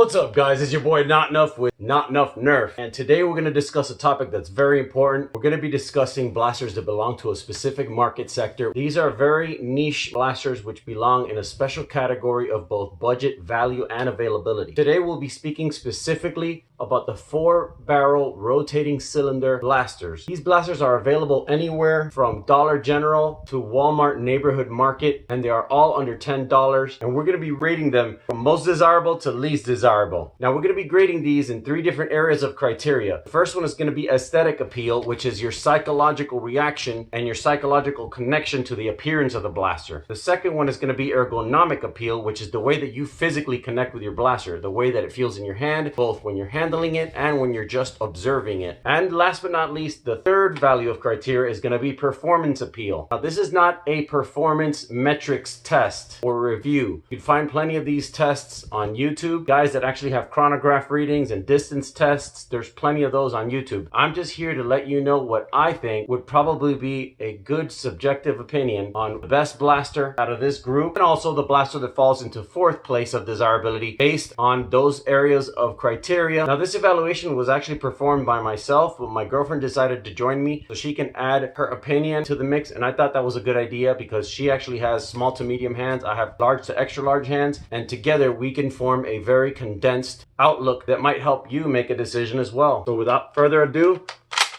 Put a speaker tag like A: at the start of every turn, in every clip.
A: What's up, guys? It's your boy Not Enough with Not Enough Nerf, and today we're going to discuss a topic that's very important. We're going to be discussing blasters that belong to a specific market sector. These are very niche blasters which belong in a special category of both budget, value, and availability. Today we'll be speaking specifically about the 4-barrel rotating cylinder blasters. These blasters are available anywhere from Dollar General to Walmart Neighborhood Market, and they are all under $10, and we're going to be rating them from most desirable to least desirable. Now we're going to be grading these in 3 different areas of criteria. The first one is going to be aesthetic appeal, which is your psychological reaction and your psychological connection to the appearance of the blaster. The second one is going to be ergonomic appeal, which is the way that you physically connect with your blaster, the way that it feels in your hand, both when you're handling it and when you're just observing it. And last but not least, the third value of criteria is going to be performance appeal. Now this is not a performance metrics test or review. You can find plenty of these tests on YouTube. Guys that actually have chronograph readings and distance tests, there's plenty of those on YouTube. I'm just here to let you know what I think would probably be a good subjective opinion on the best blaster out of this group, and also the blaster that falls into 4th place of desirability based on those areas of criteria. Now this evaluation was actually performed by myself, but my girlfriend decided to join me so she can add her opinion to the mix, and I thought that was a good idea because she actually has small to medium hands. I have large to extra large hands, and together we can form a very condensed outlook that might help you make a decision as well. So without further ado,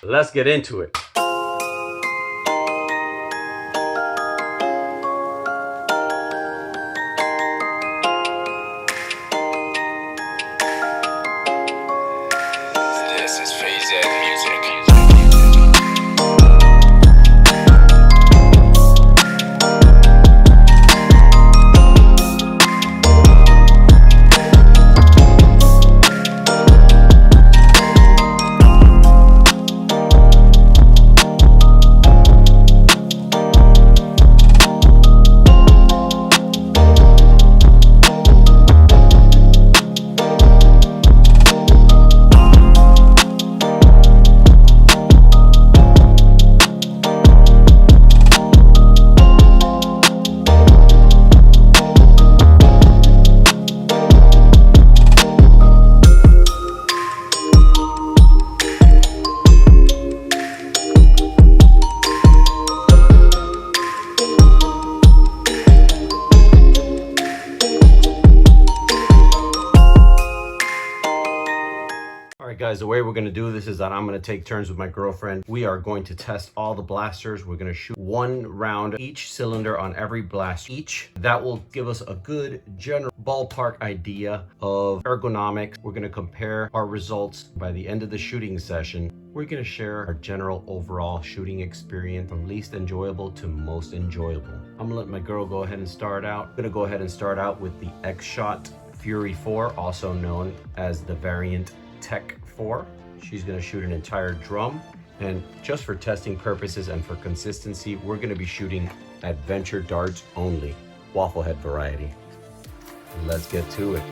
A: let's get into it. Guys, the way we're going to do this is that I'm going to take turns with my girlfriend. We are going to test all the blasters. We're going to shoot 1 round each cylinder on every blast each. That will give us a good general ballpark idea of ergonomics. We're going to compare our results by the end of the shooting session. We're going to share our general overall shooting experience from least enjoyable to most enjoyable. I'm going to let my girl go ahead and start out. I'm going to go ahead and start out with the X-Shot Fury 4, also known as the variant Tech 4. She's going to shoot an entire drum, and just for testing purposes and for consistency, we're going to be shooting adventure darts only, waffle head variety. Let's get to it.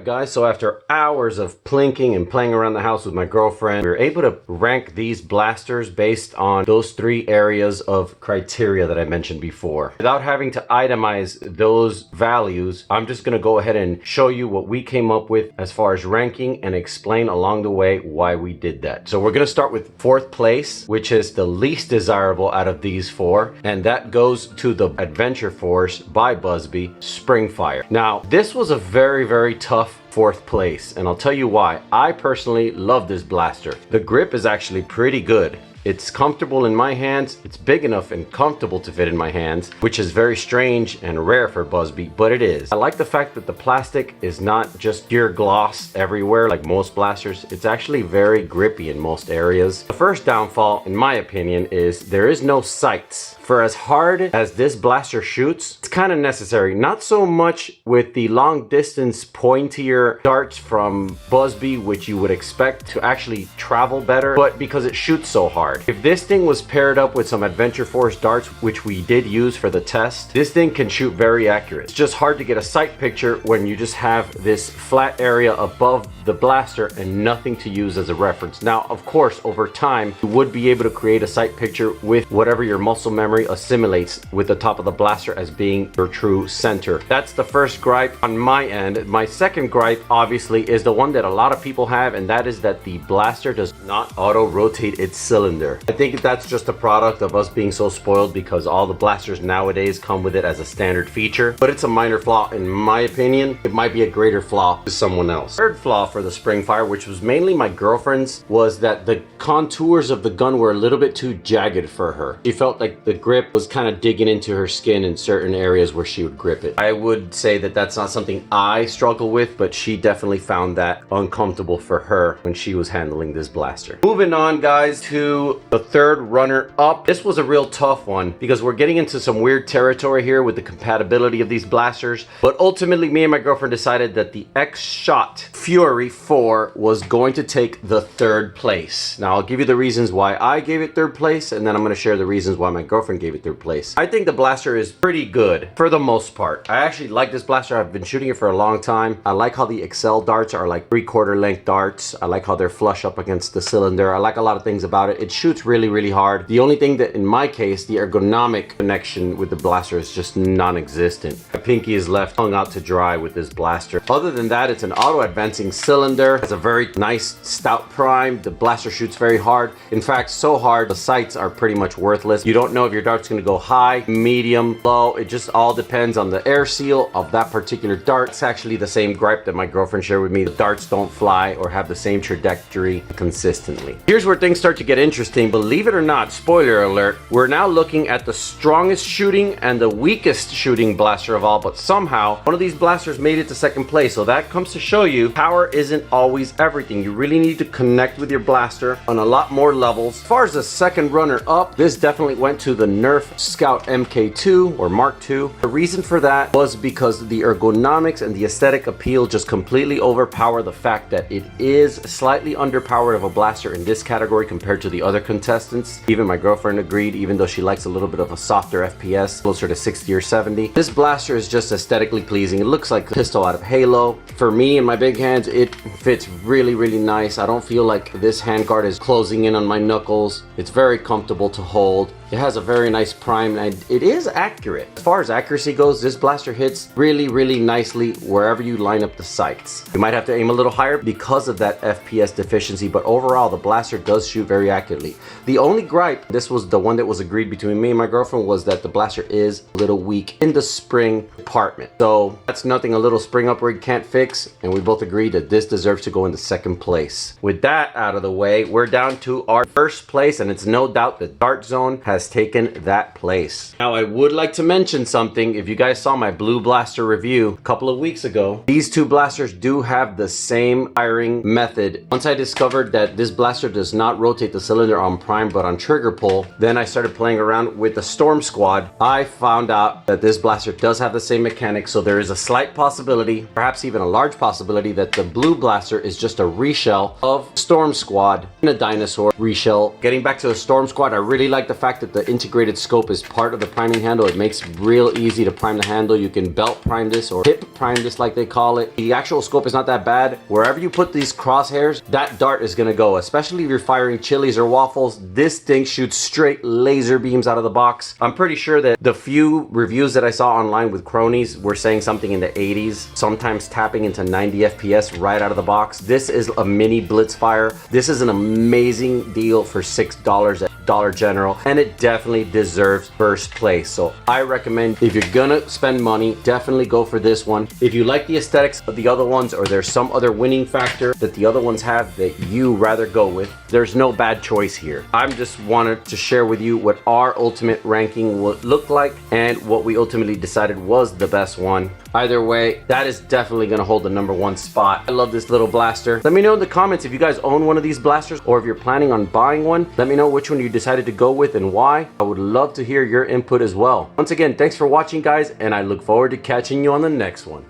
A: Alright guys, so after hours of plinking and playing around the house with my girlfriend, we were able to rank these blasters based on those 3 areas of criteria that I mentioned before. Without having to itemize those values, I'm just going to go ahead and show you what we came up with as far as ranking and explain along the way why we did that. So we're going to start with 4th place, which is the least desirable out of these 4, and that goes to the Adventure Force by BuzzBee, Springfire. Now, this was a very tough 4th place, and I'll tell you why. I personally love this blaster. The grip is actually pretty good. It's comfortable in my hands. It's big enough and comfortable to fit in my hands, which is very strange and rare for BuzzBee, but it is. I like the fact that the plastic is not just pure gloss everywhere like most blasters. It's actually very grippy in most areas. The first downfall, in my opinion, is there is no sights. For as hard as this blaster shoots, it's kind of necessary. Not so much with the long distance pointier darts from BuzzBee, which you would expect to actually travel better, but because it shoots so hard. If this thing was paired up with some Adventure Force darts, which we did use for the test, this thing can shoot very accurate. It's just hard to get a sight picture when you just have this flat area above the blaster and nothing to use as a reference. Now, of course, over time, you would be able to create a sight picture with whatever your muscle memory assimilates with the top of the blaster as being your true center. That's the first gripe on my end. My second gripe, obviously, is the one that a lot of people have, and that is that the blaster does not auto-rotate its cylinder. I think that's just a product of us being so spoiled because all the blasters nowadays come with it as a standard feature, but it's a minor flaw in my opinion. It might be a greater flaw to someone else. Third flaw for the Springfire, which was mainly my girlfriend's, was that the contours of the gun were a little bit too jagged for her. She felt like the grip was kind of digging into her skin in certain areas where she would grip it. I would say that that's not something I struggle with, but she definitely found that uncomfortable for her when she was handling this blaster. Moving on, guys, to the third runner up. This was a real tough one because we're getting into some weird territory here with the compatibility of these blasters, but ultimately me and my girlfriend decided that the X-Shot Fury 4 was going to take the 3rd place. Now I'll give you the reasons why I gave it 3rd place, and then I'm going to share the reasons why my girlfriend gave it 3rd place. I think the blaster is pretty good for the most part. I actually like this blaster. I've been shooting it for a long time. I like how the Excel darts are like 3/4 length darts. I like how they're flush up against the cylinder. I like a lot of things about it. It shoots really hard. The only thing that in my case, the ergonomic connection with the blaster is just non-existent. My pinky is left hung out to dry with this blaster. Other than that, it's an auto-advancing cylinder. It's a very nice stout prime. The blaster shoots very hard. In fact, so hard, the sights are pretty much worthless. You don't know if your dart's going to go high, medium, low. It just all depends on the air seal of that particular dart. It's actually the same gripe that my girlfriend shared with me. The darts don't fly or have the same trajectory consistently. Here's where things start to get interesting. Believe it or not, spoiler alert, we're now looking at the strongest shooting and the weakest shooting blaster of all, but somehow one of these blasters made it to 2nd place. So that comes to show you power isn't always everything. You really need to connect with your blaster on a lot more levels. As far as the 2nd runner up, this definitely went to the Nerf Scout MKII or Mark II. The reason for that was because the ergonomics and the aesthetic appeal just completely overpower the fact that it is slightly underpowered of a blaster in this category compared to the other contestants. Even my girlfriend agreed, even though she likes a little bit of a softer FPS, closer to 60 or 70. This blaster is just aesthetically pleasing. It looks like a pistol out of Halo. For me and my big hands, it fits really nice. I don't feel like this handguard is closing in on my knuckles. It's very comfortable to hold. It has a very nice prime and it is accurate. As far as accuracy goes, this blaster hits really nicely wherever you line up the sights. You might have to aim a little higher because of that FPS deficiency, but overall the blaster does shoot very accurately. The only gripe, this was the one that was agreed between me and my girlfriend, was that the blaster is a little weak in the spring department. So that's nothing a little spring upgrade can't fix, and we both agreed that this deserves to go into 2nd place. With that out of the way, we're down to our 1st place, and it's no doubt the Dart Zone has taken that place. Now I would like to mention something. If you guys saw my blue blaster review a couple of weeks ago, these 2 blasters do have the same firing method. Once I discovered that this blaster does not rotate the cylinder on prime but on trigger pull, then I started playing around with the Storm Squad. I found out that this blaster does have the same mechanics, so there is a slight possibility, perhaps even a large possibility, that the blue blaster is just a reshell of Storm Squad in a dinosaur reshell. Getting back to the Storm Squad, I really like the fact that that the integrated scope is part of the priming handle. It makes real easy to prime the handle. You can belt prime this or hip prime this like they call it. The actual scope is not that bad. Wherever you put these crosshairs, that dart is gonna go, especially if you're firing chilies or waffles. This thing shoots straight laser beams out of the box. I'm pretty sure that the few reviews that I saw online with cronies were saying something in the 80s, sometimes tapping into 90 FPS right out of the box. This is a mini blitz fire. This is an amazing deal for $6 at Dollar General, and it definitely deserves first place. So I recommend, if you're gonna spend money, definitely go for this one. If you like the aesthetics of the other ones, or there's some other winning factor that the other ones have that you rather go with, there's no bad choice here. I'm just wanted to share with you what our ultimate ranking would look like and what we ultimately decided was the best one. Either way, that is definitely gonna hold the #1 spot. I love this little blaster. Let me know in the comments if you guys own one of these blasters, or if you're planning on buying one. Let me know which one you decided to go with and why. I would love to hear your input as well. Once again, thanks for watching, guys, and I look forward to catching you on the next one.